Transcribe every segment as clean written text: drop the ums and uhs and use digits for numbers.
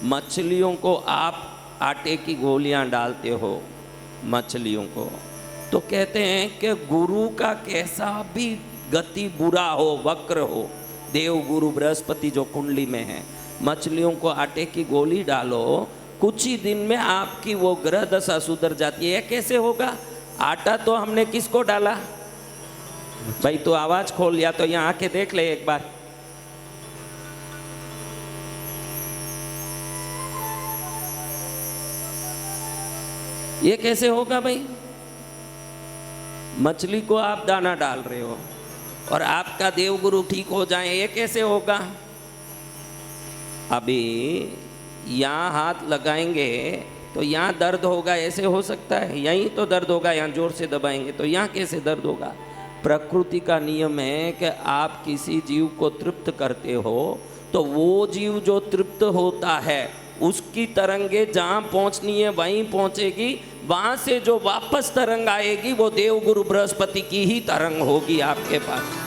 मछलियों को आप आटे की गोलियां डालते हो मछलियों को, तो कहते हैं कि गुरु का कैसा भी गति बुरा हो, वक्र हो, देव गुरु बृहस्पति जो कुंडली में है, मछलियों को आटे की गोली डालो, कुछ ही दिन में आपकी वो ग्रह दशा सुधर जाती है। कैसे होगा? आटा तो हमने किसको डाला भाई? तो आवाज खोल, या तो यहाँ आके देख ले एक बार। ये कैसे होगा भाई? मछली को आप दाना डाल रहे हो और आपका देवगुरु ठीक हो जाए, ये कैसे होगा? अभी यहाँ हाथ लगाएंगे तो यहाँ दर्द होगा, ऐसे हो सकता है? यहीं तो दर्द होगा, यहाँ जोर से दबाएंगे तो यहाँ कैसे दर्द होगा? प्रकृति का नियम है कि आप किसी जीव को तृप्त करते हो तो वो जीव जो तृप्त होता है उसकी तरंगे जहाँ पहुँचनी है वहीं पहुँचेगी, वहाँ से जो वापस तरंग आएगी वो देवगुरु बृहस्पति की ही तरंग होगी आपके पास।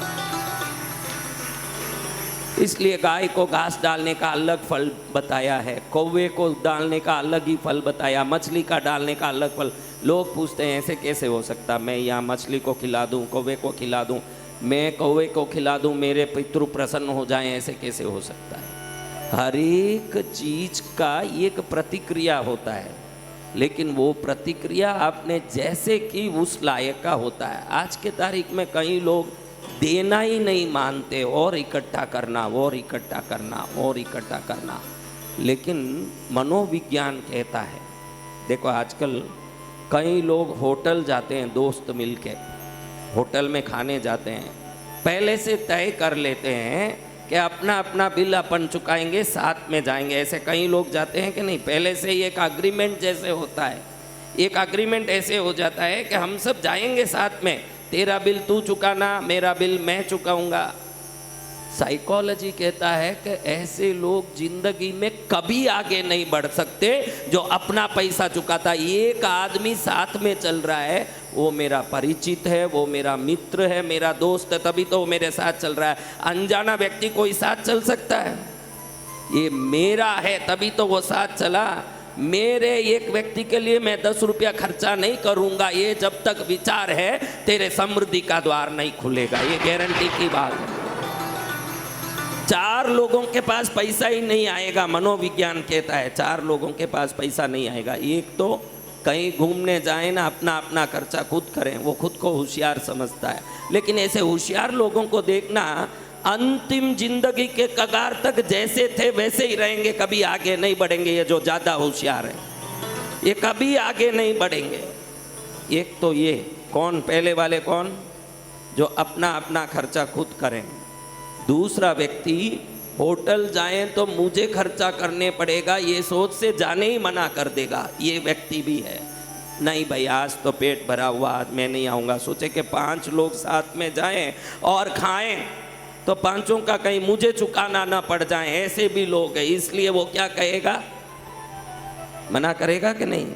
इसलिए गाय को घास डालने का अलग फल बताया है, कौवे को डालने का अलग ही फल बताया, मछली का डालने का अलग फल। लोग पूछते हैं ऐसे कैसे हो सकता, मैं यहाँ मछली को खिला दूँ, कौवे को खिला दूँ, मैं कौवे को खिला दूँ, मेरे पितृ प्रसन्न हो जाएं, ऐसे कैसे हो सकता है? हर एक चीज का एक प्रतिक्रिया होता है, लेकिन वो प्रतिक्रिया आपने जैसे कि उस लायक का होता है। आज के तारीख में कई लोग देना ही नहीं मानते, और इकट्ठा करना, और इकट्ठा करना, और इकट्ठा करना। लेकिन मनोविज्ञान कहता है, देखो आजकल कई लोग होटल जाते हैं, दोस्त मिलके होटल में खाने जाते हैं, पहले से तय कर लेते हैं कि अपना अपना बिल अपन चुकाएंगे, साथ में जाएंगे। ऐसे कई लोग जाते हैं कि नहीं, पहले से ही एक अग्रीमेंट जैसे होता है, एक अग्रीमेंट ऐसे हो जाता है कि हम सब जाएंगे साथ में, तेरा बिल तू चुकाना, मेरा बिल मैं चुकाऊंगा। साइकोलॉजी कहता है कि ऐसे लोग जिंदगी में कभी आगे नहीं बढ़ सकते जो अपना पैसा चुकाता। एक आदमी साथ में चल रहा है, वो मेरा परिचित है, वो मेरा मित्र है, मेरा दोस्त है, तभी तो वो मेरे साथ चल रहा है। अनजाना व्यक्ति कोई साथ चल सकता है? ये मेरा है तभी तो वो साथ चला। मेरे एक व्यक्ति के लिए मैं 10 रुपया खर्चा नहीं करूंगा, ये जब तक विचार है तेरे समृद्धि का द्वार नहीं खुलेगा, ये गारंटी की बात है। 4 लोगों के पास पैसा ही नहीं आएगा, मनोविज्ञान कहता है 4 लोगों के पास पैसा नहीं आएगा। एक तो कहीं घूमने जाए ना, अपना अपना खर्चा खुद करें, वो खुद को होशियार समझता है। लेकिन ऐसे होशियार लोगों को देखना, अंतिम जिंदगी के कगार तक जैसे थे वैसे ही रहेंगे, कभी आगे नहीं बढ़ेंगे। ये जो ज़्यादा होशियार है ये कभी आगे नहीं बढ़ेंगे। एक तो ये कौन, पहले वाले कौन, जो अपना अपना खर्चा खुद करें। दूसरा व्यक्ति होटल जाएं तो मुझे खर्चा करने पड़ेगा, ये सोच से जाने ही मना कर देगा, ये व्यक्ति भी है। नहीं भाई आज तो पेट भरा हुआ, आज मैं नहीं आऊँगा। सोचे कि 5 लोग साथ में जाएं और खाएं तो 5 का कहीं मुझे चुकाना ना पड़ जाए, ऐसे भी लोग हैं। इसलिए वो क्या कहेगा, मना करेगा कि नहीं,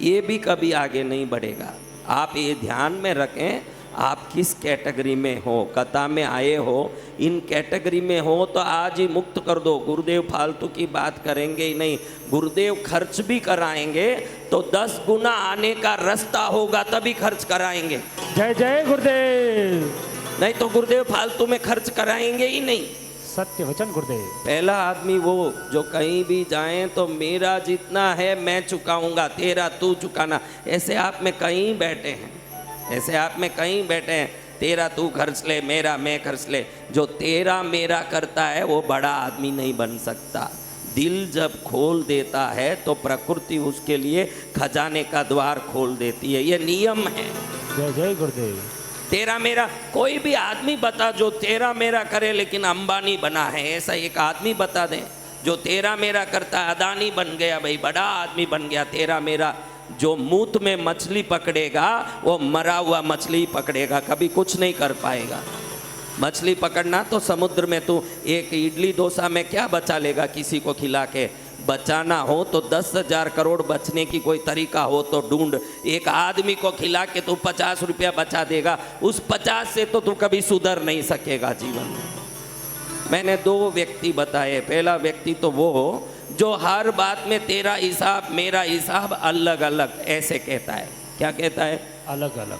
ये भी कभी आगे नहीं बढ़ेगा। आप ये ध्यान में रखें, आप किस कैटेगरी में हो, कथा में आए हो, इन कैटेगरी में हो तो आज ही मुक्त कर दो। गुरुदेव फालतू की बात करेंगे ही नहीं, गुरुदेव खर्च भी कराएंगे तो 10 गुना आने का रास्ता होगा तभी खर्च कराएंगे। जय जय गुरुदेव। नहीं तो गुरुदेव फालतू में खर्च कराएंगे ही नहीं। सत्य वचन गुरुदेव। पहला आदमी वो जो कहीं भी जाए तो मेरा जितना है मैं चुकाऊंगा, तेरा तू चुकाना। ऐसे आप में कहीं बैठे हैं, ऐसे आप में कहीं बैठे हैं, तेरा तू खर्च ले, मेरा मैं खर्च ले। जो तेरा मेरा करता है वो बड़ा आदमी नहीं बन सकता। दिल जब खोल देता है तो प्रकृति उसके लिए खजाने का द्वार खोल देती है, ये नियम है। जय जय गुरुदेव। तेरा मेरा कोई भी आदमी बता जो तेरा मेरा करे लेकिन अंबानी बना है, ऐसा एक आदमी बता दें जो तेरा मेरा करता है, अदानी बन गया भाई, बड़ा आदमी बन गया। तेरा मेरा जो मूत में मछली पकड़ेगा वो मरा हुआ मछली पकड़ेगा, कभी कुछ नहीं कर पाएगा। मछली पकड़ना तो समुद्र में तू एक इडली डोसा में क्या बचा लेगा किसी को खिला के। बचाना हो तो 10,000 करोड़ बचने की कोई तरीका हो तो ढूंढ। एक आदमी को खिला के तू 50 रुपया बचा देगा, उस 50 से तो तू कभी सुधर नहीं सकेगा जीवन में। मैंने 2 व्यक्ति बताए। पहला व्यक्ति तो वो जो हर बात में तेरा हिसाब मेरा हिसाब अलग अलग ऐसे कहता है। क्या कहता है? अलग अलग।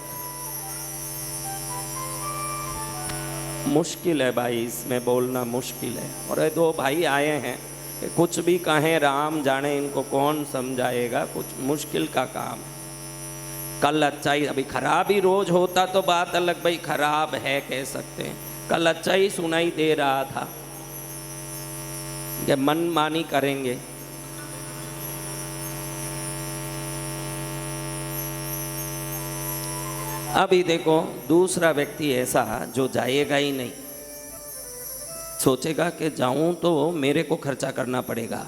मुश्किल है भाई, इसमें बोलना मुश्किल है। और ये दो भाई आए हैं, कुछ भी कहें राम जाने, इनको कौन समझाएगा, कुछ मुश्किल का काम है। कल अच्छा ही, अभी खराब ही रोज होता तो बात अलग, भाई खराब है कह सकते हैं। कल अच्छा ही सुनाई दे रहा था कि मनमानी करेंगे। अभी देखो दूसरा व्यक्ति ऐसा जो जाएगा ही नहीं, सोचेगा कि जाऊं तो मेरे को खर्चा करना पड़ेगा।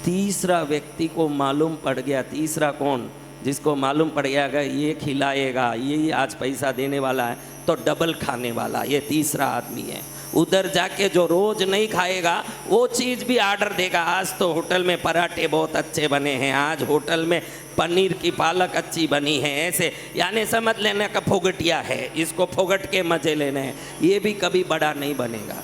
तीसरा व्यक्ति को मालूम पड़ गया, तीसरा कौन? जिसको मालूम पड़ गया कि ये खिलाएगा, ये आज पैसा देने वाला है तो डबल खाने वाला, ये तीसरा आदमी है। उधर जाके जो रोज नहीं खाएगा वो चीज़ भी ऑर्डर देगा। आज तो होटल में पराठे बहुत अच्छे बने हैं, आज होटल में पनीर की पालक अच्छी बनी है, ऐसे यानी समझ लेने का फोगटिया है, इसको फोगट के मजे लेने हैं। ये भी कभी बड़ा नहीं बनेगा।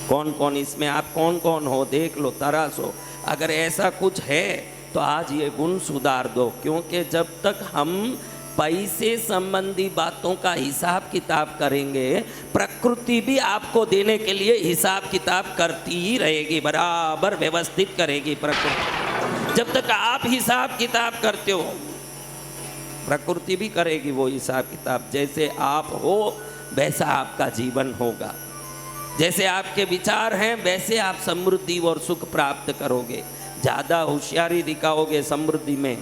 कौन कौन इसमें, आप कौन कौन हो देख लो, तरासो। अगर ऐसा कुछ है तो आज ये गुण सुधार दो, क्योंकि जब तक हम पैसे संबंधी बातों का हिसाब किताब करेंगे, प्रकृति भी आपको देने के लिए हिसाब किताब करती ही रहेगी, बराबर व्यवस्थित करेगी प्रकृति। जब तक आप हिसाब किताब करते हो, प्रकृति भी करेगी वो हिसाब किताब। जैसे आप हो वैसा आपका जीवन होगा, जैसे आपके विचार हैं वैसे आप समृद्धि और सुख प्राप्त करोगे। ज़्यादा होशियारी दिखाओगे समृद्धि में।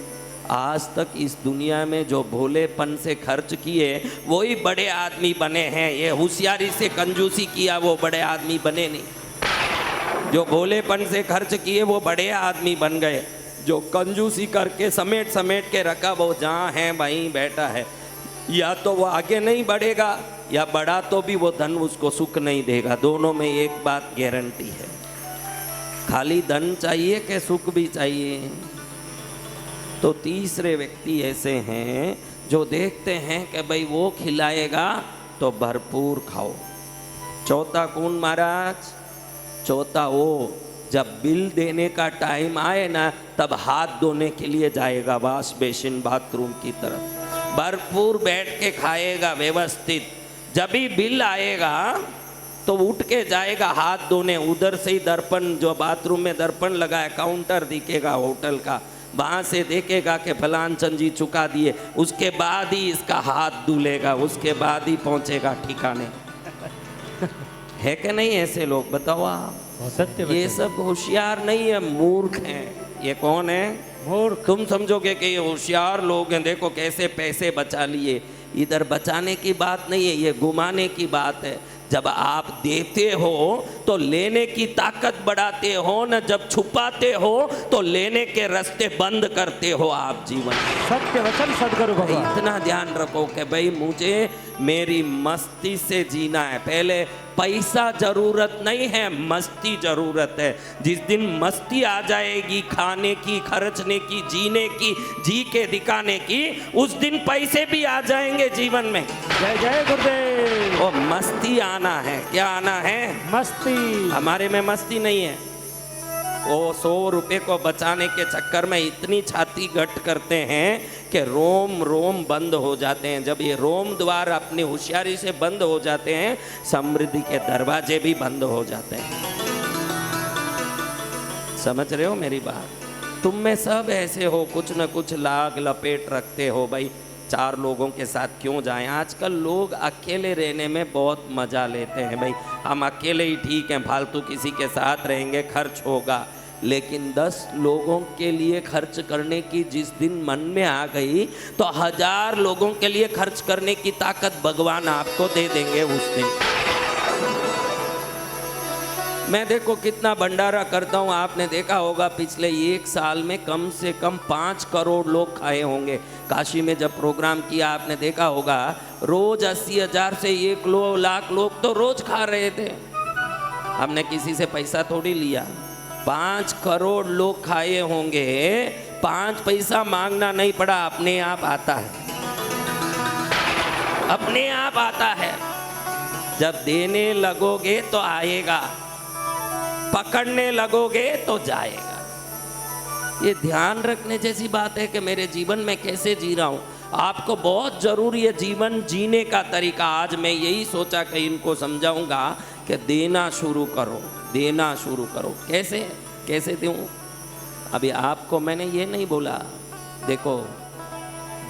आज तक इस दुनिया में जो भोलेपन से खर्च किए वही बड़े आदमी बने हैं। ये होशियारी से कंजूसी किया वो बड़े आदमी बने नहीं। जो भोलेपन से खर्च किए वो बड़े आदमी बन गए। जो कंजूसी करके समेट समेट के रखा वो जहाँ है वहीं बैठा है। या तो वो आगे नहीं बढ़ेगा या बढ़ा तो भी वो धन उसको सुख नहीं देगा। दोनों में एक बात गारंटी है, खाली धन चाहिए कि सुख भी चाहिए। तो तीसरे व्यक्ति ऐसे हैं जो देखते हैं कि भाई वो खिलाएगा तो भरपूर खाओ। चौथा कौन महाराज? चौथा वो जब बिल देने का टाइम आए ना तब हाथ धोने के लिए जाएगा वॉश बेसिन बाथरूम की तरफ, भरपूर बैठ के खाएगा व्यवस्थित। जब भी बिल आएगा तो उठ के जाएगा हाथ धोने। उधर से ही दर्पण, जो बाथरूम में दर्पण लगा है, काउंटर दिखेगा होटल का, वहाँ से देखेगा कि फलान चंद जी चुका दिए, उसके बाद ही इसका हाथ धुलेगा, उसके बाद ही पहुँचेगा ठिकाने। है कि नहीं ऐसे लोग? बताओ आप। सत्य ये सब होशियार नहीं है, मूर्ख हैं। ये कौन है? मूर्ख। तुम समझोगे कि ये होशियार लोग हैं, देखो कैसे पैसे बचा लिए। इधर बचाने की बात नहीं है, ये घुमाने की बात है। जब आप देते हो तो लेने की ताकत बढ़ाते हो न, जब छुपाते हो तो लेने के रास्ते बंद करते हो आप जीवन में। सत्य वचन सदगुरु भगवान। इतना ध्यान रखो कि भाई मुझे मेरी मस्ती से जीना है। पहले पैसा जरूरत नहीं है, मस्ती जरूरत है। जिस दिन मस्ती आ जाएगी खाने की, खर्चने की, जीने की, जी के दिखाने की, उस दिन पैसे भी आ जाएंगे जीवन में। जय जय गुरुदेव। वो मस्ती आना है। क्या आना है? मस्ती। हमारे में मस्ती नहीं है। वो 100 रुपए को बचाने के चक्कर में इतनी छाती गट करते हैं कि रोम रोम बंद हो जाते हैं। जब ये रोम द्वार अपनी होशियारी से बंद हो जाते हैं, समृद्धि के दरवाजे भी बंद हो जाते हैं। समझ रहे हो मेरी बात? तुम में सब ऐसे हो, कुछ न कुछ लाग लपेट रखते हो। भाई 4 लोगों के साथ क्यों जाएं? आजकल लोग अकेले रहने में बहुत मज़ा लेते हैं। भाई हम अकेले ही ठीक हैं, फालतू किसी के साथ रहेंगे खर्च होगा। लेकिन 10 लोगों के लिए खर्च करने की जिस दिन मन में आ गई तो 1000 लोगों के लिए खर्च करने की ताकत भगवान आपको दे देंगे उस दिन। मैं देखो कितना भंडारा करता हूँ, आपने देखा होगा पिछले 1 साल में कम से कम 5 करोड़ लोग खाए होंगे। काशी में जब प्रोग्राम किया आपने देखा होगा, रोज 80,000 से 1 लाख लोग तो रोज खा रहे थे। हमने किसी से पैसा थोड़ी लिया। 5 करोड़ लोग खाए होंगे, 5 पैसा मांगना नहीं पड़ा, अपने आप आता है, अपने आप आता है। जब देने लगोगे तो आएगा। पकड़ने लगोगे तो जाएगा। ये ध्यान रखने जैसी बात है कि मेरे जीवन में कैसे जी रहा हूँ। आपको बहुत जरूरी है जीवन जीने का तरीका। आज मैं यही सोचा कि इनको समझाऊंगा कि देना शुरू करो, देना शुरू करो। कैसे कैसे दूँ? अभी आपको मैंने ये नहीं बोला। देखो,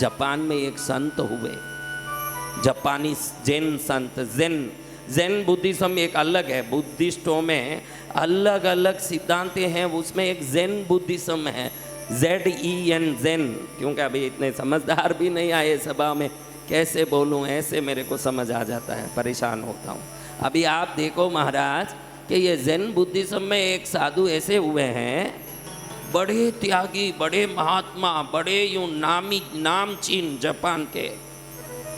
जापान में एक संत हुए, जापानी जैन संत। जैन बुद्धिज्म एक अलग है। बुद्धिस्टों में अलग अलग सिद्धांत हैं, उसमें एक जैन बुद्धिज्म है, ZEN जैन। क्योंकि अभी इतने समझदार भी नहीं आए सभा में, कैसे बोलूं ऐसे मेरे को समझ आ जाता है, परेशान होता हूँ। अभी आप देखो महाराज कि ये जैन बुद्धिज्म में एक साधु ऐसे हुए हैं, बड़े त्यागी, बड़े महात्मा, बड़े यूं नामचीन जापान के।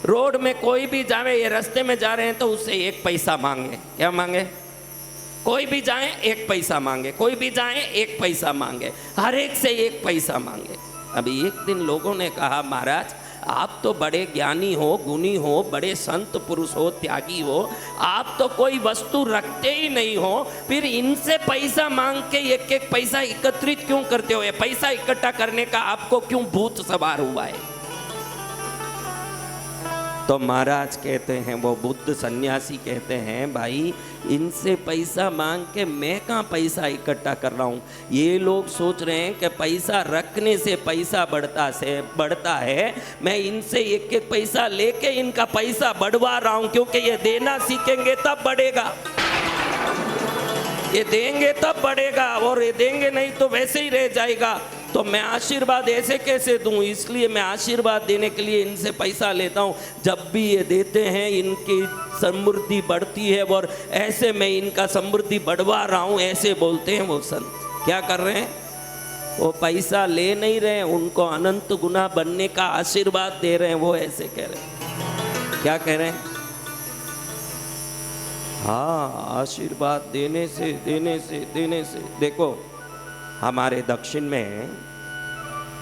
रोड में कोई भी जावे, ये रास्ते में जा रहे हैं तो उससे 1 पैसा मांगे। क्या मांगे? कोई भी जाए 1 पैसा मांगे, कोई भी जाए 1 पैसा मांगे, हर एक से 1 पैसा मांगे। अभी एक दिन लोगों ने कहा, महाराज आप तो बड़े ज्ञानी हो, गुणी हो, बड़े संत पुरुष हो, त्यागी हो, आप तो कोई वस्तु रखते ही नहीं हो, फिर इनसे पैसा मांग के 1-1 पैसा एकत्रित क्यों करते हो? ये पैसा इकट्ठा करने का आपको क्यों भूत सवार हुआ है? तो महाराज कहते हैं, वो बुद्ध सन्यासी कहते हैं, भाई इनसे पैसा मांग के मैं कहाँ पैसा इकट्ठा कर रहा हूँ। ये लोग सोच रहे हैं कि पैसा रखने से पैसा बढ़ता है। मैं इनसे 1-1 पैसा लेके इनका पैसा बढ़वा रहा हूँ, क्योंकि ये देना सीखेंगे तब बढ़ेगा, ये देंगे तब बढ़ेगा, और ये देंगे नहीं तो वैसे ही रह जाएगा। तो मैं आशीर्वाद ऐसे कैसे दूं? इसलिए मैं आशीर्वाद देने के लिए इनसे पैसा लेता हूं। जब भी ये देते हैं इनकी समृद्धि बढ़ती है, और ऐसे मैं इनका समृद्धि बढ़वा रहा हूं, ऐसे बोलते हैं वो संत। क्या कर रहे हैं? वो पैसा ले नहीं रहे, उनको अनंत गुना बनने का आशीर्वाद दे रहे हैं। वो ऐसे कह रहे हैं, क्या कह रहे हैं? हाँ, आशीर्वाद देने से देने से देने से। देखो, हमारे दक्षिण में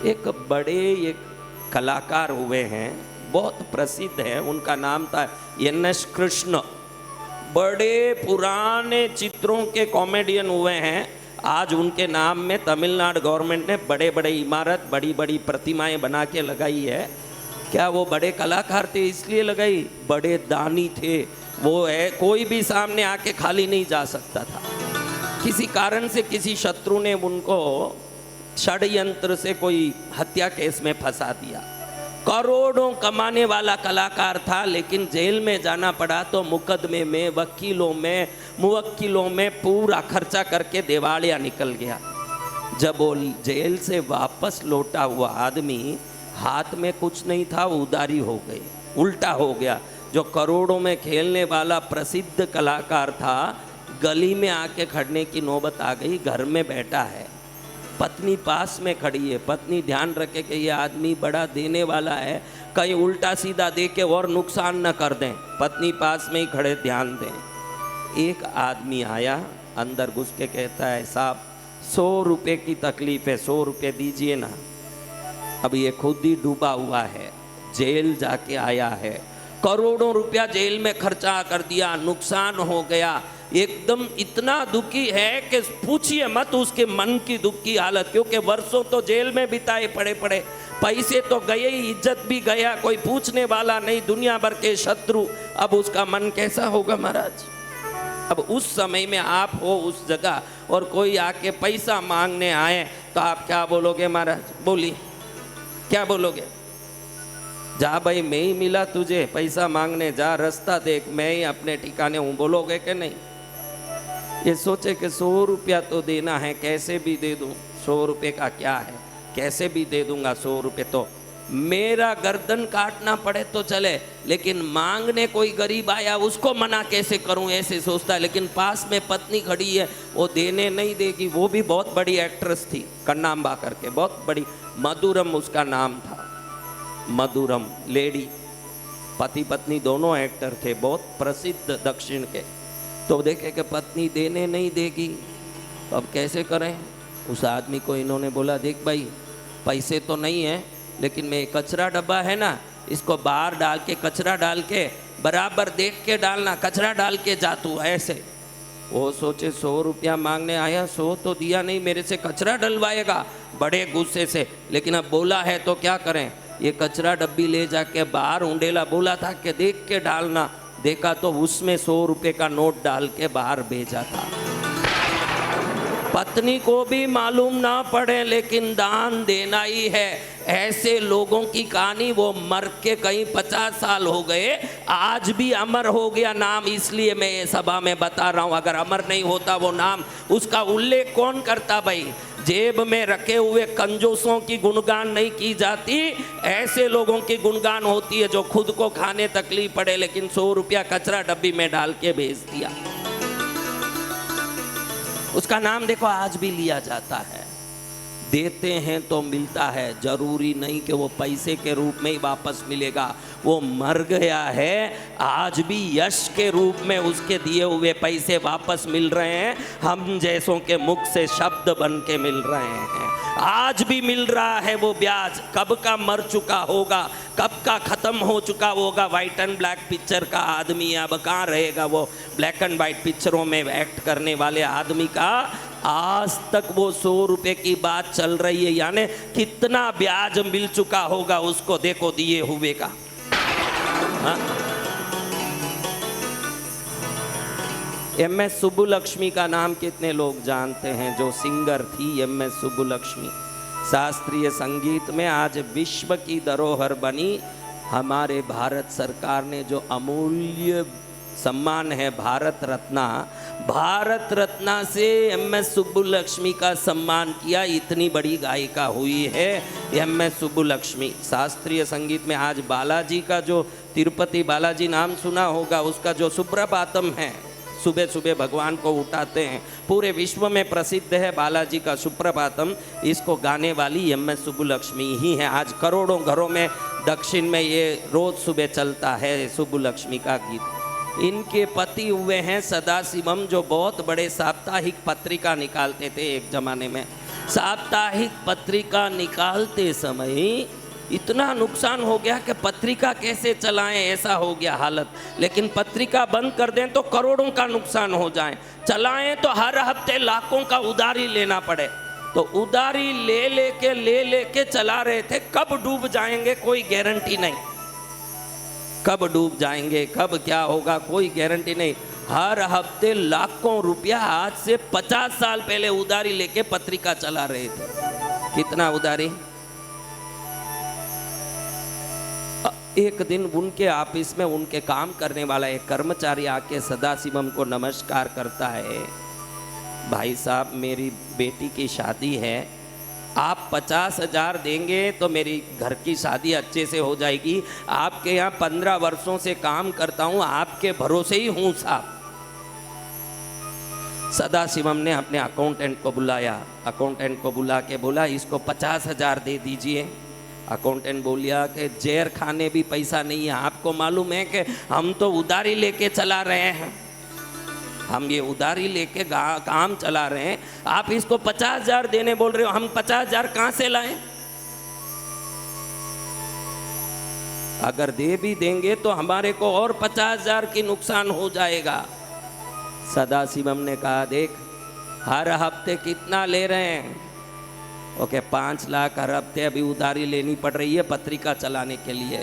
एक कलाकार हुए हैं, बहुत प्रसिद्ध है, उनका नाम था NS कृष्ण। बड़े पुराने चित्रों के कॉमेडियन हुए हैं। आज उनके नाम में तमिलनाडु गवर्नमेंट ने बड़े बड़े इमारत, बड़ी बड़ी प्रतिमाएं बना के लगाई है। क्या वो बड़े कलाकार थे इसलिए लगाई? बड़े दानी थे वो है, कोई भी सामने आके खाली नहीं जा सकता था। किसी कारण से किसी शत्रु ने उनको षड्यंत्र से कोई हत्या केस में फंसा दिया। करोड़ों कमाने वाला कलाकार था, लेकिन जेल में जाना पड़ा तो मुकदमे में, वकीलों में, मुवक्किलों में पूरा खर्चा करके दिवालिया निकल गया। जब वो जेल से वापस लौटा हुआ आदमी, हाथ में कुछ नहीं था, उधारी हो गई, उल्टा हो गया। जो करोड़ों में खेलने वाला प्रसिद्ध कलाकार था, गली में आके खड़ने की नौबत आ गई। घर में बैठा है, पत्नी पास में खड़ी है। पत्नी ध्यान रखे कि ये आदमी बड़ा देने वाला है, कहीं उल्टा सीधा दे के और नुकसान न कर दें। पत्नी पास में ही खड़े, ध्यान दें। एक आदमी आया, अंदर घुस के कहता है, साहब 100 रुपये की तकलीफ है, 100 रुपये दीजिए ना। अब ये खुद ही डूबा हुआ है, जेल जाके आया है, करोड़ों रुपया जेल में खर्चा कर दिया, नुकसान हो गया, एकदम इतना दुखी है कि पूछिए मत उसके मन की दुख की हालत। क्योंकि वर्षों तो जेल में बिताए पड़े, पैसे तो गए ही, इज्जत भी गया, कोई पूछने वाला नहीं, दुनिया भर के शत्रु। अब उसका मन कैसा होगा महाराज? अब उस समय में आप हो उस जगह और कोई आके पैसा मांगने आए तो आप क्या बोलोगे महाराज? बोलिए, क्या बोलोगे? जा भाई, मैं ही मिला तुझे, पैसा मांगने जा, रास्ता देख, मैं ही अपने ठिकाने हूँ, बोलोगे कि नहीं? ये सोचे कि 100 रुपया तो देना है, कैसे भी दे दूँ। 100 रुपये का क्या है, कैसे भी दे दूंगा 100 रुपये। तो मेरा गर्दन काटना पड़े तो चले, लेकिन मांगने कोई गरीब आया उसको मना कैसे करूं, ऐसे सोचता है। लेकिन पास में पत्नी खड़ी है, वो देने नहीं देगी। वो भी बहुत बड़ी एक्ट्रेस थी, कन्नाम्बा करके, बहुत बड़ी, मधुरम उसका नाम था, मधुरम लेडी। पति पत्नी दोनों एक्टर थे, बहुत प्रसिद्ध दक्षिण के। तो देखे कि पत्नी देने नहीं देगी, अब कैसे करें? उस आदमी को इन्होंने बोला, देख भाई, पैसे तो नहीं है, लेकिन मैं कचरा डब्बा है ना, इसको बाहर डाल के, कचरा डाल के, बराबर देख के डालना, कचरा डाल के जा तू, ऐसे वो सोचे 100 रुपया मांगने आया, 100 तो दिया नहीं, मेरे से कचरा डलवाएगा, बड़े गुस्से से। लेकिन अब बोला है तो क्या करें, ये कचरा डब्बी ले जाके बाहर उंडेला बोला था कि देख के डालना, देखा तो उसमें 100 रुपये का नोट डाल के बाहर भेजा था। पत्नी को भी मालूम ना पड़े लेकिन दान देना ही है। ऐसे लोगों की कहानी, वो मर के कहीं 50 साल हो गए, आज भी अमर हो गया नाम, इसलिए मैं ये सभा में बता रहा हूँ। अगर अमर नहीं होता वो नाम, उसका उल्लेख कौन करता भाई? जेब में रखे हुए कंजूसों की गुणगान नहीं की जाती, ऐसे लोगों की गुणगान होती है जो खुद को खाने तकलीफ पड़े लेकिन 100 रुपया कचरा डब्बी में डाल के भेज दिया। उसका नाम देखो आज भी लिया जाता है। देते हैं तो मिलता है, जरूरी नहीं कि वो पैसे के रूप में ही वापस मिलेगा। वो मर गया है, आज भी यश के रूप में उसके दिए हुए पैसे वापस मिल रहे हैं, हम जैसों के मुख से शब्द बन के मिल रहे हैं। आज भी मिल रहा है वो ब्याज। कब का मर चुका होगा, कब का खत्म हो चुका होगा व्हाइट एंड ब्लैक पिक्चर का आदमी, अब कहाँ रहेगा वो ब्लैक एंड व्हाइट पिक्चरों में एक्ट करने वाले आदमी का। आज तक वो 100 रुपये की बात चल रही है, यानी कितना ब्याज मिल चुका होगा उसको, देखो दिए हुए का। हाँ? एम.एस. सुब्बुलक्ष्मी का नाम कितने लोग जानते हैं, जो सिंगर थी एम.एस. सुब्बुलक्ष्मी। शास्त्रीय संगीत में आज विश्व की धरोहर बनी। हमारे भारत सरकार ने जो अमूल्य सम्मान है भारत रत्ना, भारत रत्ना से एम.एस. सुब्बुलक्ष्मी का सम्मान किया। इतनी बड़ी गायिका हुई है एम.एस. सुब्बुलक्ष्मी। शास्त्रीय संगीत में आज बालाजी का जो तिरुपति बालाजी नाम सुना होगा, उसका जो सुप्रभातम है, सुबह सुबह भगवान को उठाते हैं, पूरे विश्व में प्रसिद्ध है बालाजी का सुप्रभातम। इसको गाने वाली एम.एस. सुब्बुलक्ष्मी ही है। आज करोड़ों घरों में दक्षिण में ये रोज सुबह चलता है सुब्बुलक्ष्मी का गीत। इनके पति हुए हैं सदाशिवम, जो बहुत बड़े साप्ताहिक पत्रिका निकालते थे एक जमाने में। साप्ताहिक पत्रिका निकालते समय इतना नुकसान हो गया कि पत्रिका कैसे चलाएं, ऐसा हो गया हालत। लेकिन पत्रिका बंद कर दें तो करोड़ों का नुकसान हो जाए, चलाएं तो हर हफ्ते लाखों का उधारी लेना पड़े। तो उधारी ले लेके चला रहे थे। कब डूब जाएंगे कोई गारंटी नहीं, कब डूब जाएंगे, कब क्या होगा कोई गारंटी नहीं। हर हफ्ते लाखों रुपया, आज से 50 साल पहले उधारी लेके पत्रिका चला रहे थे। कितना उधारी? एक दिन उनके ऑफिस में उनके काम करने वाला एक कर्मचारी आके सदाशिवम को नमस्कार करता है। भाई साहब, मेरी बेटी की शादी है, आप 50,000 देंगे तो मेरी घर की शादी अच्छे से हो जाएगी। आपके यहाँ 15 वर्षों से काम करता हूँ, आपके भरोसे ही हूँ साहब। सदाशिवम ने अपने अकाउंटेंट को बुलाया, अकाउंटेंट को बुला के बोला इसको 50,000 दे दीजिए। अकाउंटेंट बोलिया कि जेर खाने भी पैसा नहीं है, आपको मालूम है कि हम तो उधारी लेके चला रहे हैं, हम ये उधारी लेके काम चला रहे हैं, आप इसको 50,000 देने बोल रहे हो, हम 50,000 कहाँ से लाएं? अगर दे भी देंगे तो हमारे को और 50,000 की नुकसान हो जाएगा। सदाशिवम ने कहा देख, हर हफ्ते कितना ले रहे हैं? ओके, 5 लाख हर हफ्ते अभी उधारी लेनी पड़ रही है पत्रिका चलाने के लिए।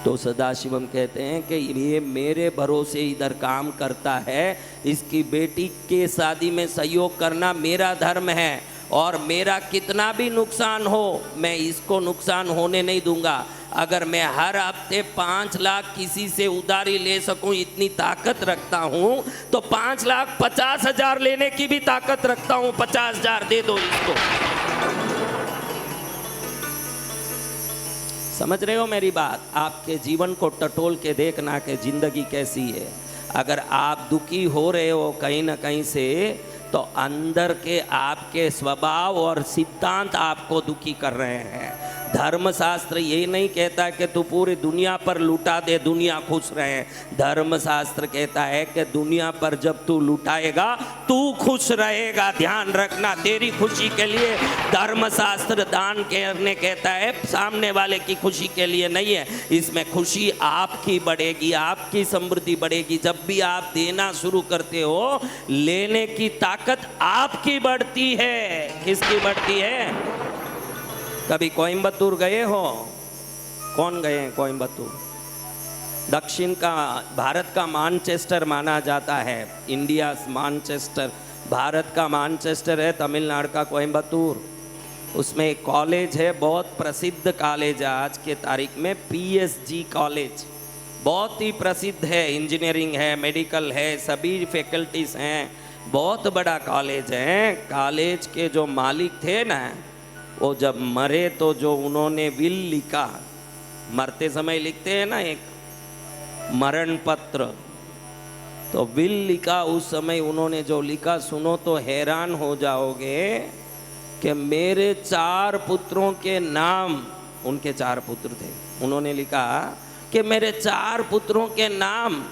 तो सदाशिवम कहते हैं कि ये मेरे भरोसे इधर काम करता है, इसकी बेटी के शादी में सहयोग करना मेरा धर्म है, और मेरा कितना भी नुकसान हो मैं इसको नुकसान होने नहीं दूंगा। अगर मैं हर हफ्ते 5 लाख किसी से उधारी ले सकूं, इतनी ताकत रखता हूं, तो 5,50,000 लेने की भी ताकत रखता हूं। 50,000 दे दो इसको। समझ रहे हो मेरी बात? आपके जीवन को टटोल के देखना कि जिंदगी कैसी है। अगर आप दुखी हो रहे हो कहीं ना कहीं से, तो अंदर के आपके स्वभाव और सिद्धांत आपको दुखी कर रहे हैं। धर्मशास्त्र ये नहीं कहता कि तू पूरी दुनिया पर लुटा दे, दुनिया खुश रहे। धर्मशास्त्र कहता है कि दुनिया पर जब तू लुटाएगा तू खुश रहेगा। ध्यान रखना, तेरी खुशी के लिए धर्मशास्त्र दान करने कहता है, सामने वाले की खुशी के लिए नहीं है। इसमें खुशी आपकी बढ़ेगी, आपकी समृद्धि बढ़ेगी। जब भी आप देना शुरू करते हो, लेने की ताकत आपकी बढ़ती है। किसकी बढ़ती है? कभी कोयम्बतूर गए हो? कौन गए हैं कोयम्बतूर? दक्षिण का, भारत का मैनचेस्टर माना जाता है। इंडिया मैनचेस्टर, भारत का मैनचेस्टर है तमिलनाडु का कोयम्बतूर। उसमें एक कॉलेज है, बहुत प्रसिद्ध कॉलेज है आज के तारीख में, PSG कॉलेज। बहुत ही प्रसिद्ध है, इंजीनियरिंग है, मेडिकल है, सभी फैकल्टीज हैं, बहुत बड़ा कॉलेज है। कॉलेज के जो मालिक थे ना, वो जब मरे तो जो उन्होंने विल लिखा, मरते समय लिखते हैं ना एक मरण पत्र, तो विल लिखा उस समय उन्होंने जो लिखा, सुनो तो हैरान हो जाओगे कि मेरे 4 पुत्रों के नाम, उनके 4 पुत्र थे, उन्होंने लिखा कि मेरे 4 पुत्रों के नाम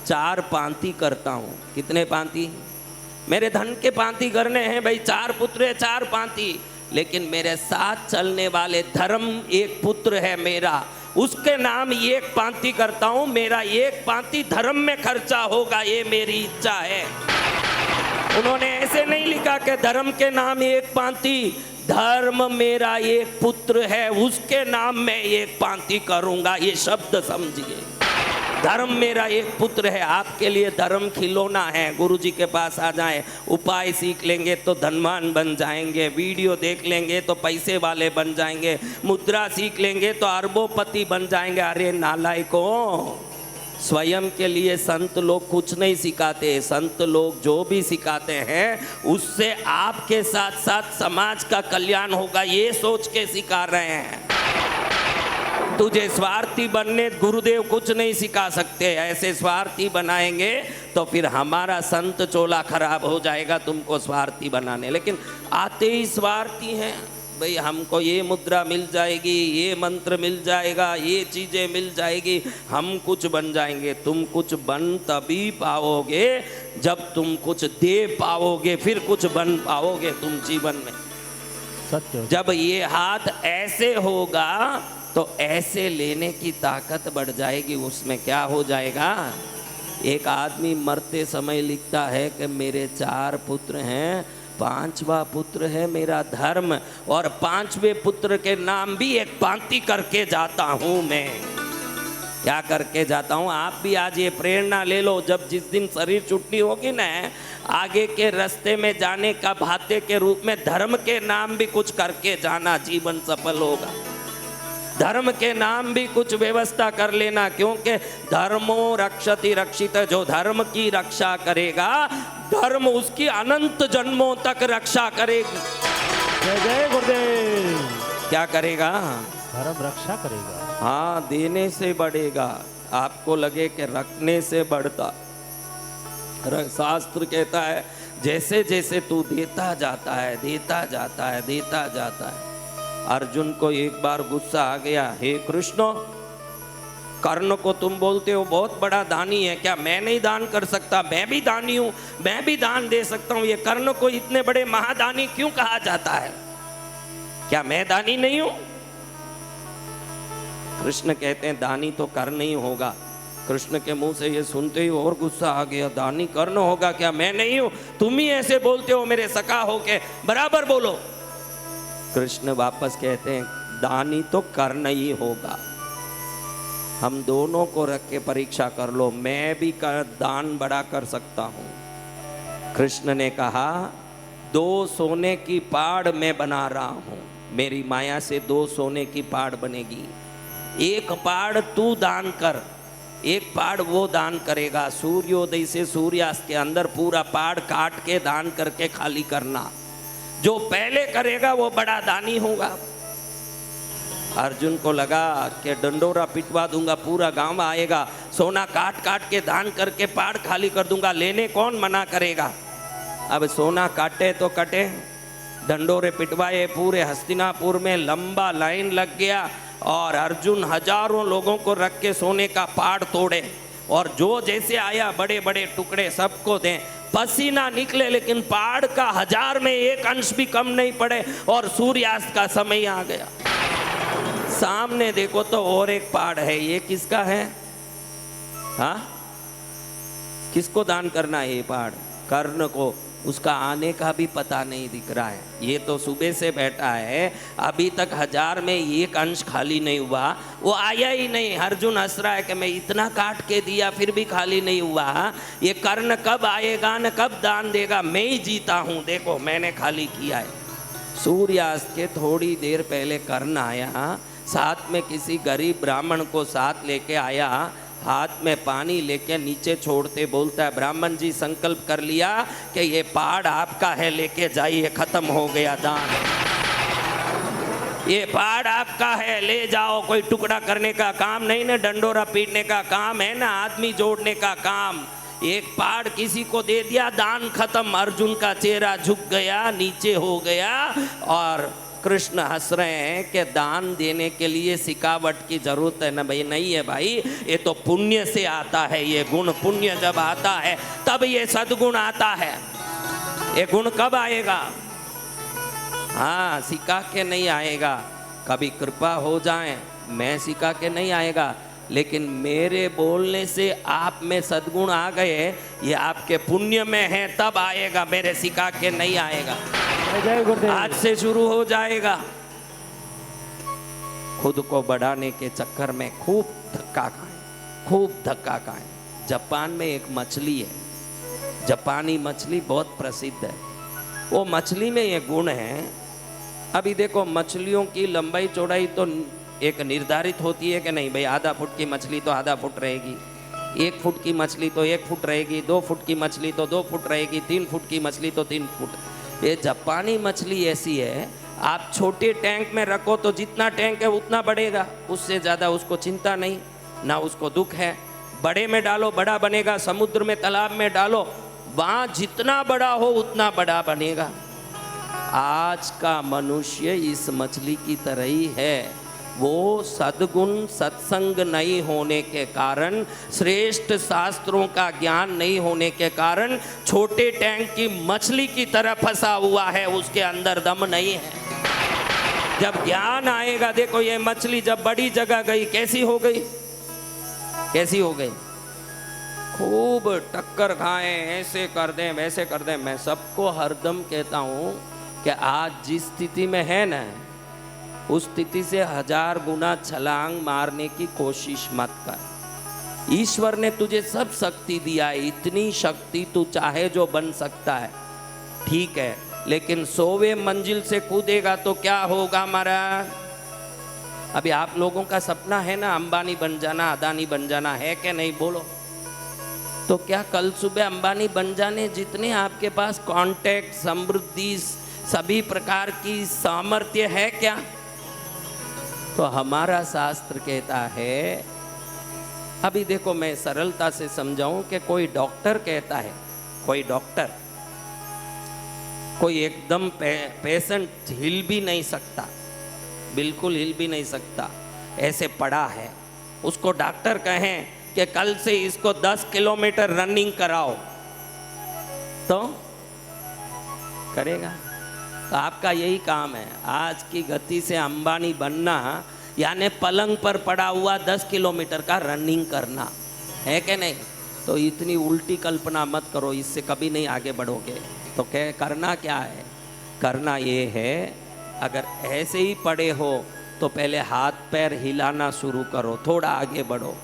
4 पांति करता हूँ। कितने पांति? मेरे धन के पांति करने हैं भाई, 4 पुत्र है, 4 पांति, लेकिन मेरे साथ चलने वाले धर्म एक पुत्र है मेरा, उसके नाम एक पांति करता हूं। मेरा एक पांति धर्म में खर्चा होगा, ये मेरी इच्छा है। उन्होंने ऐसे नहीं लिखा कि धर्म के नाम एक पांति, धर्म मेरा एक पुत्र है, उसके नाम में एक पांति करूंगा। ये शब्द समझिए, धर्म मेरा एक पुत्र है। आपके लिए धर्म खिलौना है। गुरुजी के पास आ जाएं, उपाय सीख लेंगे तो धनवान बन जाएंगे, वीडियो देख लेंगे तो पैसे वाले बन जाएंगे, मुद्रा सीख लेंगे तो अरबोपति बन जाएंगे। अरे नालायकों, स्वयं के लिए संत लोग कुछ नहीं सिखाते। संत लोग जो भी सिखाते हैं उससे आपके साथ साथ समाज का कल्याण होगा, ये सोच के सिखा रहे हैं। तुझे स्वार्थी बनने गुरुदेव कुछ नहीं सिखा सकते। ऐसे स्वार्थी बनाएंगे तो फिर हमारा संत चोला खराब हो जाएगा तुमको स्वार्थी बनाने। लेकिन आते ही स्वार्थी हैं भाई, हमको ये मुद्रा मिल जाएगी, ये मंत्र मिल जाएगा, ये चीज़ें मिल जाएगी, हम कुछ बन जाएंगे। तुम कुछ बन तभी पाओगे जब तुम कुछ दे पाओगे, फिर कुछ बन पाओगे तुम जीवन में। सत्य। जब ये हाथ ऐसे होगा तो ऐसे लेने की ताकत बढ़ जाएगी। उसमें क्या हो जाएगा? एक आदमी मरते समय लिखता है कि मेरे 4 पुत्र हैं, 5वां पुत्र है मेरा धर्म, और 5वें पुत्र के नाम भी एक पांति करके जाता हूं मैं। क्या करके जाता हूं? आप भी आज ये प्रेरणा ले लो, जब जिस दिन शरीर छुट्टी होगी ना, आगे के रास्ते में जाने का भाते के रूप में धर्म के नाम भी कुछ करके जाना, जीवन सफल होगा। धर्म के नाम भी कुछ व्यवस्था कर लेना, क्योंकि धर्मो रक्षति रक्षित, जो धर्म की रक्षा करेगा धर्म उसकी अनंत जन्मों तक रक्षा करेगी। जय जय गुरुदेव। क्या करेगा? धर्म रक्षा करेगा। हाँ, देने से बढ़ेगा। आपको लगे कि रखने से बढ़ता। शास्त्र कहता है जैसे जैसे तू देता जाता है, देता जाता है, देता जाता है। अर्जुन को एक बार गुस्सा आ गया, हे कृष्ण, कर्ण को तुम बोलते हो बहुत बड़ा दानी है, क्या मैं नहीं दान कर सकता? मैं भी दानी हूं, मैं भी दान दे सकता हूं। ये कर्ण को इतने बड़े महादानी क्यों कहा जाता है? क्या मैं दानी नहीं हूं? कृष्ण कहते हैं दानी तो कर्ण ही होगा। कृष्ण के मुंह से ये सुनते ही और गुस्सा आ गया, दानी कर्ण होगा क्या? मैं नहीं हूं, तुम ही ऐसे बोलते हो मेरे सखा होके, बराबर बोलो। कृष्ण वापस कहते हैं दानी तो कर्ण ही होगा। हम दोनों को रख के परीक्षा कर लो, मैं भी दान बड़ा कर सकता हूं। कृष्ण ने कहा 2 सोने की पाड़ मैं बना रहा हूं, मेरी माया से 2 सोने की पाड़ बनेगी। एक पाड़ तू दान कर, एक पाड़ वो दान करेगा। सूर्योदय से सूर्यास्त के अंदर पूरा पाड़ काट के दान करके खाली करना। जो पहले करेगा वो बड़ा दानी होगा। अर्जुन को लगा कि डंडोरा पिटवा दूंगा, पूरा गांव आएगा, सोना काट काट के दान करके पाड़ खाली कर दूंगा, लेने कौन मना करेगा? अब सोना काटे तो कटे, ढंडोरे पिटवाए, पूरे हस्तिनापुर में लंबा लाइन लग गया और अर्जुन हजारों लोगों को रख के सोने का पहाड़ तोड़े और जो जैसे आया बड़े बड़े टुकड़े सबको दें, पसीना निकले लेकिन पहाड़ का 1000 में 1 अंश भी कम नहीं पड़े और सूर्यास्त का समय आ गया। सामने देखो तो और एक पहाड़ है, ये किसका है? हाँ, किसको दान करना है ये पहाड़? कर्ण को। उसका आने का भी पता नहीं दिख रहा है। ये तो सुबह से बैठा है, अभी तक 1000 में 1 अंश खाली नहीं हुआ, वो आया ही नहीं। अर्जुन हंस रहा है कि मैं इतना काट के दिया फिर भी खाली नहीं हुआ, ये कर्ण कब आएगा न कब दान देगा, मैं ही जीता हूँ, देखो मैंने खाली किया है। सूर्यास्त के थोड़ी देर पहले कर्ण आया, साथ में किसी गरीब ब्राह्मण को साथ लेके आया, हाथ में पानी लेके नीचे छोड़ते बोलता है, ब्राह्मण जी संकल्प कर लिया कि ये पहाड़ आपका है, लेके जाइए, खत्म हो गया दान। ये पहाड़ आपका है, ले जाओ, कोई टुकड़ा करने का काम नहीं ना, डंडोरा पीटने का काम है ना, आदमी जोड़ने का काम। एक पहाड़ किसी को दे दिया, दान खत्म। अर्जुन का चेहरा झुक गया, नीचे हो गया और कृष्ण हंस रहे हैं कि दान देने के लिए सिकावट की जरूरत है ना भाई? नहीं है भाई, ये तो पुण्य से आता है, ये गुण। पुण्य जब आता है तब ये सद्गुण आता है। ये गुण कब आएगा? हाँ, सिखा के नहीं आएगा, कभी कृपा हो जाए, मैं सिखा के नहीं आएगा, लेकिन मेरे बोलने से आप में सद्गुण आ गए, ये आपके पुण्य में है, तब आएगा, मेरे सिखा के नहीं आएगा। जय गुरुदेव। आज से शुरू हो जाएगा। खुद को बढ़ाने के चक्कर में खूब धक्का खाएं, खूब धक्का खाएं। जापान में एक मछली है, जापानी मछली बहुत प्रसिद्ध है। वो मछली में ये गुण है, अभी देखो मछलियों की लंबाई चौड़ाई तो एक निर्धारित होती है कि नहीं भाई, आधा फुट की मछली तो आधा फुट रहेगी, 1 फुट की मछली तो 1 फुट रहेगी, 2 फुट की मछली तो 2 फुट रहेगी, 3 फुट की मछली तो 3 फुट। ये जापानी मछली ऐसी है, आप छोटे टैंक में रखो तो जितना टैंक है उतना बढ़ेगा, उससे ज़्यादा उसको चिंता नहीं, ना उसको दुख है। बड़े में डालो बड़ा बनेगा, समुद्र में तालाब में डालो, वहाँ जितना बड़ा हो उतना बड़ा बनेगा। आज का मनुष्य इस मछली की तरह ही है। वो सद्गुण सत्संग नहीं होने के कारण, श्रेष्ठ शास्त्रों का ज्ञान नहीं होने के कारण छोटे टैंक की मछली की तरह फंसा हुआ है, उसके अंदर दम नहीं है। जब ज्ञान आएगा, देखो ये मछली जब बड़ी जगह गई कैसी हो गई, कैसी हो गई? खूब टक्कर खाएं, ऐसे कर दें वैसे कर दें। मैं सबको हरदम कहता हूँ कि आज जिस स्थिति में है ना, उस स्थिति से 1000 गुना छलांग मारने की कोशिश मत कर। ईश्वर ने तुझे सब शक्ति दिया है, इतनी शक्ति तू चाहे जो बन सकता है, ठीक है, लेकिन 100वें मंजिल से कूदेगा तो क्या होगा हमारा? अभी आप लोगों का सपना है ना अंबानी बन जाना, अदानी बन जाना, है कि नहीं? बोलो। तो क्या कल सुबह अंबानी बन जाने जितने आपके पास कांटेक्ट, समृद्धि, सभी प्रकार की सामर्थ्य है क्या? तो हमारा शास्त्र कहता है, अभी देखो मैं सरलता से समझाऊं कि कोई डॉक्टर कहता है, कोई डॉक्टर, कोई एकदम पेशेंट हिल भी नहीं सकता, बिल्कुल हिल भी नहीं सकता, ऐसे पड़ा है, उसको डॉक्टर कहें कि कल से इसको 10 किलोमीटर रनिंग कराओ, तो करेगा? तो आपका यही काम है, आज की गति से अंबानी बनना, यानी पलंग पर पड़ा हुआ 10 किलोमीटर का रनिंग करना, है कि नहीं? तो इतनी उल्टी कल्पना मत करो, इससे कभी नहीं आगे बढ़ोगे। तो क्या करना, क्या है? करना ये है, अगर ऐसे ही पड़े हो तो पहले हाथ पैर हिलाना शुरू करो, थोड़ा आगे बढ़ो।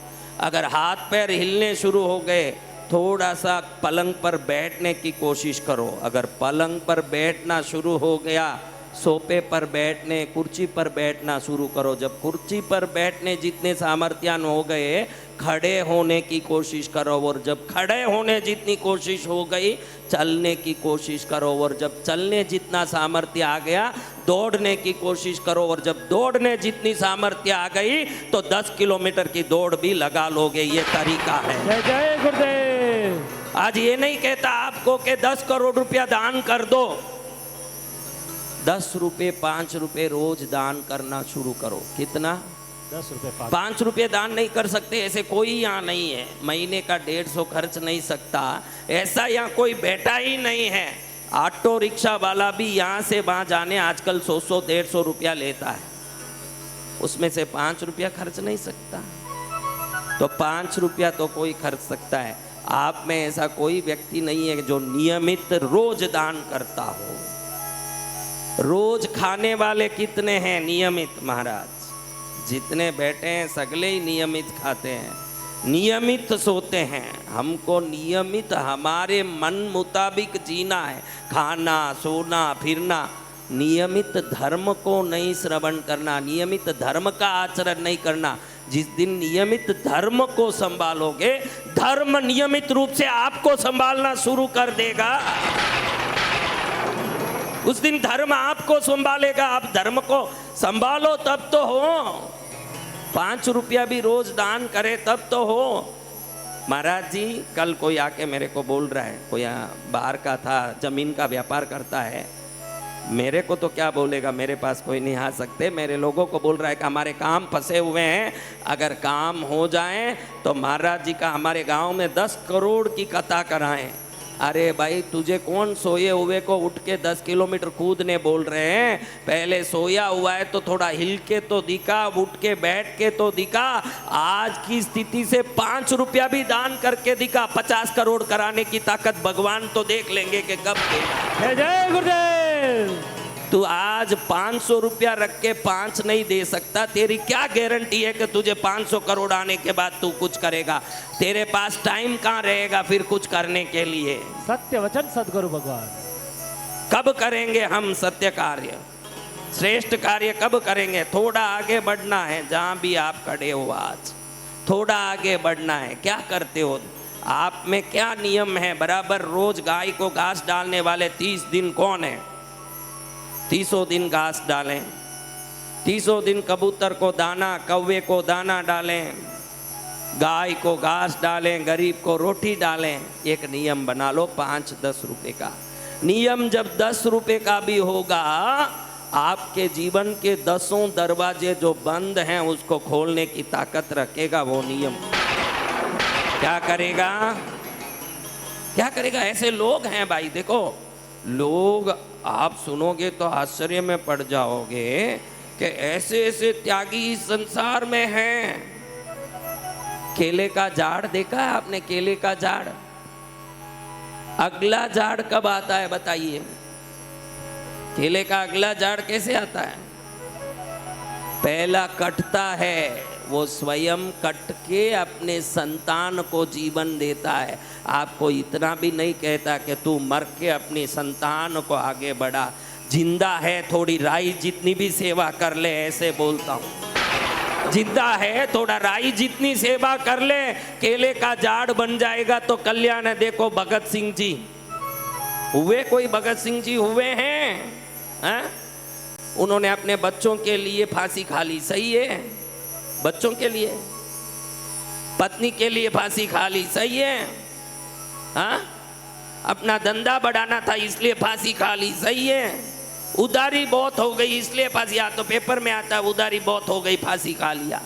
अगर हाथ पैर हिलने शुरू हो गए, थोड़ा सा पलंग पर बैठने की कोशिश करो। अगर पलंग पर बैठना शुरू हो गया, सोफे पर बैठने, कुर्सी पर बैठना शुरू करो। जब कुर्सी पर बैठने जितने सामर्थ्यान हो गए, खड़े होने की कोशिश करो, और जब खड़े होने जितनी कोशिश हो गई, चलने की कोशिश करो, और जब चलने जितना सामर्थ्य आ गया, दौड़ने की कोशिश करो, और जब दौड़ने जितनी सामर्थ्य आ गई तो 10 किलोमीटर की दौड़ भी लगा लोगे। ये तरीका है। जय जय गुरुदेव। आज ये नहीं कहता आपको कि 10 करोड़ रुपया दान कर दो, 10 रुपये 5 रुपये रोज दान करना शुरू करो। कितना? 10 रुपए 5 रुपये दान नहीं कर सकते ऐसे कोई यहाँ नहीं है। महीने का 150 खर्च नहीं सकता ऐसा यहाँ कोई बैठा ही नहीं है। ऑटो रिक्शा वाला भी यहाँ से वहाँ जाने आजकल 100-150 रुपया लेता है, उसमें से 5 रुपया खर्च नहीं सकता। तो 5 रुपया तो कोई खर्च सकता है। आप में ऐसा कोई व्यक्ति नहीं है जो नियमित रोज दान करता हो। रोज खाने वाले कितने हैं नियमित? महाराज जितने बैठे हैं सगले ही नियमित खाते हैं, नियमित सोते हैं। हमको नियमित हमारे मन मुताबिक जीना है, खाना सोना फिरना। नियमित धर्म को नहीं श्रवण करना, नियमित धर्म का आचरण नहीं करना। जिस दिन नियमित धर्म को संभालोगे, धर्म नियमित रूप से आपको संभालना शुरू कर देगा। उस दिन धर्म आपको संभालेगा। आप धर्म को संभालो तब तो हो। 5 रुपया भी रोज दान करे तब तो हो। महाराज जी कल कोई आके मेरे को बोल रहा है, कोई बाहर का था, जमीन का व्यापार करता है। मेरे को तो क्या बोलेगा, मेरे पास कोई नहीं आ सकते। मेरे लोगों को बोल रहा है कि हमारे काम फंसे हुए हैं, अगर काम हो जाए तो महाराज जी का हमारे गांव में 10 करोड़ की कथा कराएं। अरे भाई तुझे कौन सोए हुए को उठ के 10 किलोमीटर कूदने बोल रहे हैं? पहले सोया हुआ है तो थोड़ा हिल के तो दिखा, उठ के बैठ के तो दिखा। आज की स्थिति से 5 रुपया भी दान करके दिखा। 50 करोड़ कराने की ताकत भगवान तो देख लेंगे कि कब देगा। जय जय गुरुदेव। तू आज 500 रुपया रख के 5 नहीं दे सकता। तेरी क्या गारंटी है कि तुझे 500 करोड़ आने के बाद तू कुछ करेगा? तेरे पास टाइम कहाँ रहेगा फिर कुछ करने के लिए? सत्य वचन सदगुरु भगवान। कब करेंगे हम सत्य कार्य, श्रेष्ठ कार्य कब करेंगे? थोड़ा आगे बढ़ना है। जहाँ भी आप खड़े हो आज थोड़ा आगे बढ़ना है। क्या करते हो आप में? क्या नियम है? बराबर रोज गाय को घास डालने वाले 30 दिन कौन है? 30 दिन घास डालें, 30 दिन कबूतर को दाना, कौवे को दाना डालें, गाय को घास डालें, गरीब को रोटी डालें। एक नियम बना लो 5-10 रुपए का। नियम जब 10 रुपए का भी होगा, आपके जीवन के 10 दरवाजे जो बंद हैं उसको खोलने की ताकत रखेगा वो नियम। क्या करेगा? क्या करेगा? ऐसे लोग हैं भाई, देखो लोग आप सुनोगे तो आश्चर्य में पड़ जाओगे कि ऐसे ऐसे त्यागी इस संसार में हैं। केले का झाड़ देखा है आपने? केले का झाड़, अगला झाड़ कब आता है बताइए? केले का अगला झाड़ कैसे आता है? पहला कटता है, वो स्वयं कट के अपने संतान को जीवन देता है। आपको इतना भी नहीं कहता कि तू मर के अपनी संतान को आगे बढ़ा। जिंदा है थोड़ी राई जितनी भी सेवा कर ले, ऐसे बोलता हूँ। जिंदा है थोड़ा राई जितनी सेवा कर ले, केले का झाड़ बन जाएगा। तो कल्याण है। देखो भगत सिंह जी हुए, कोई भगत सिंह जी हुए हैं? उन्होंने अपने बच्चों के लिए फांसी खा ली, सही है? बच्चों के लिए, पत्नी के लिए फांसी खा ली, सही है? हाँ, अपना धंधा बढ़ाना था इसलिए फांसी खा ली, सही है? उधारी बहुत हो गई इसलिए फांसी, या तो पेपर में आता उधारी बहुत हो गई फांसी खा लिया।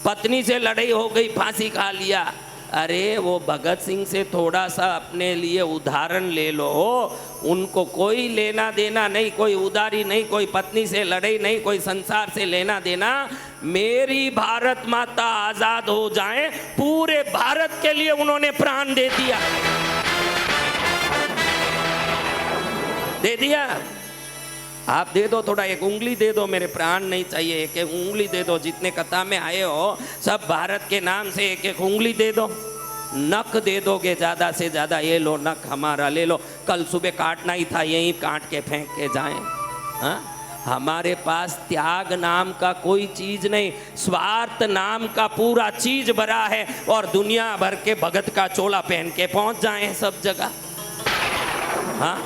पत्नी से लड़ाई हो गई फांसी खा लिया। अरे वो भगत सिंह से थोड़ा सा अपने लिए उदाहरण ले लो। उनको कोई लेना देना नहीं, कोई उधारी नहीं, कोई पत्नी से लड़ाई नहीं, कोई संसार से लेना देना। मेरी भारत माता आजाद हो जाए, पूरे भारत के लिए उन्होंने प्राण दे दिया, दे दिया। आप दे दो थोड़ा, एक उंगली दे दो, मेरे प्राण नहीं चाहिए, एक एक उंगली दे दो। जितने कथा में आए हो सब भारत के नाम से एक एक उंगली दे दो। नख दे दोगे ज़्यादा से ज़्यादा, ये लो नख हमारा ले लो, कल सुबह काटना ही था यहीं काट के फेंक के जाएं। हाँ, हमारे पास त्याग नाम का कोई चीज नहीं, स्वार्थ नाम का पूरा चीज भरा है। और दुनिया भर के भगत का चोला पहन के पहुंच जाएं सब जगह। हाँ,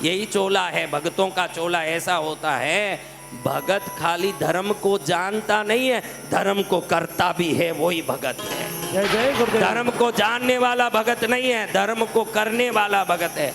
यही चोला है, भगतों का चोला ऐसा होता है। भगत खाली धर्म को जानता नहीं है, धर्म को करता भी है, वही भगत है। जय जय गुरुदेव। धर्म को जानने वाला भगत नहीं है, धर्म को करने वाला भगत है।